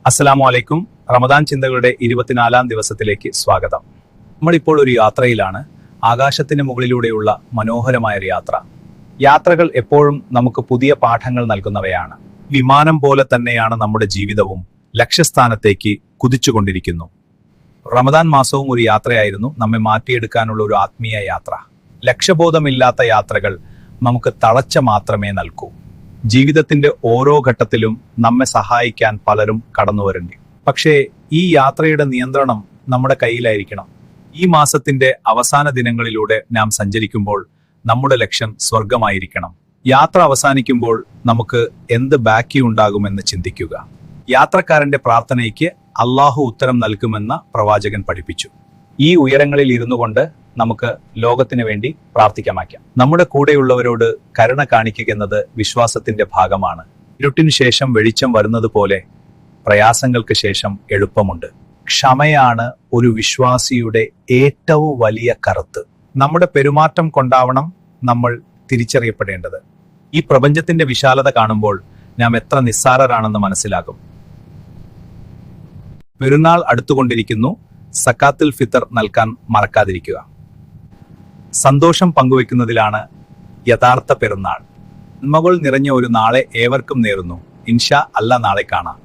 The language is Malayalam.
അസ്സലാമു അലൈക്കും. റമദാൻ ചിന്തകളുടെ 24-ാം ദിവസത്തിലേക്ക് സ്വാഗതം. നമ്മളിപ്പോൾ ഒരു യാത്രയിലാണ്. ആകാശത്തിന് മുകളിലൂടെയുള്ള മനോഹരമായ ഒരു യാത്ര. യാത്രകൾ എപ്പോഴും നമുക്ക് പുതിയ പാഠങ്ങൾ നൽകുന്നവയാണ്. വിമാനം പോലെ തന്നെയാണ് നമ്മുടെ ജീവിതവും. ലക്ഷ്യസ്ഥാനത്തേക്ക് കുതിച്ചുകൊണ്ടിരിക്കുന്നു. റമദാൻ മാസവും ഒരു യാത്രയായിരുന്നു, നമ്മെ മാറ്റിയെടുക്കാനുള്ള ഒരു ആത്മീയ യാത്ര. ലക്ഷ്യബോധമില്ലാത്ത യാത്രകൾ നമുക്ക് തളർച്ച മാത്രമേ നൽകൂ. ജീവിതത്തിന്റെ ഓരോ ഘട്ടത്തിലും നമ്മെ സഹായിക്കാൻ പലരും കടന്നു വരേണ്ടി. പക്ഷേ ഈ യാത്രയുടെ നിയന്ത്രണം നമ്മുടെ കയ്യിലായിരിക്കണം. ഈ മാസത്തിന്റെ അവസാന ദിനങ്ങളിലൂടെ നാം സഞ്ചരിക്കുമ്പോൾ നമ്മുടെ ലക്ഷ്യം സ്വർഗമായിരിക്കണം. യാത്ര അവസാനിക്കുമ്പോൾ നമുക്ക് എന്ത് ബാക്കി ഉണ്ടാകുമെന്ന് ചിന്തിക്കുക. യാത്രക്കാരന്റെ പ്രാർത്ഥനയ്ക്ക് അള്ളാഹു ഉത്തരം നൽകുമെന്ന പ്രവാചകൻ പഠിപ്പിച്ചു. ഈ ഉയരങ്ങളിൽ ഇരുന്നു കൊണ്ട് നമുക്ക് ലോകത്തിന് വേണ്ടി പ്രാർത്ഥിക്കാമാക്കാം. നമ്മുടെ കൂടെയുള്ളവരോട് കരുണ കാണിക്കുക എന്നത് വിശ്വാസത്തിന്റെ ഭാഗമാണ്. ഇരുട്ടിനു ശേഷം വെളിച്ചം വരുന്നത് പോലെ പ്രയാസങ്ങൾക്ക് ശേഷം എളുപ്പമുണ്ട്. ക്ഷമയാണ് ഒരു വിശ്വാസിയുടെ ഏറ്റവും വലിയ കരുത്ത്. നമ്മുടെ പെരുമാറ്റം കൊണ്ടാവണം നമ്മൾ തിരിച്ചറിയപ്പെടേണ്ടത്. ഈ പ്രപഞ്ചത്തിന്റെ വിശാലത കാണുമ്പോൾ നാം എത്ര നിസ്സാരരാണെന്ന് മനസ്സിലാകും. പെരുന്നാൾ അടുത്തുകൊണ്ടിരിക്കുന്നു. സക്കാത്തുൽ ഫിത്തർ നൽകാൻ മറക്കാതിരിക്കുക. സന്തോഷം പങ്കുവെക്കുന്നതിലാണ് യഥാർത്ഥ പെരുന്നാൾ. നന്മകൾ നിറഞ്ഞ ഒരു നാളെ ഏവർക്കും നേരുന്നു. ഇൻഷാ അല്ലാ, നാളെ കാണാം.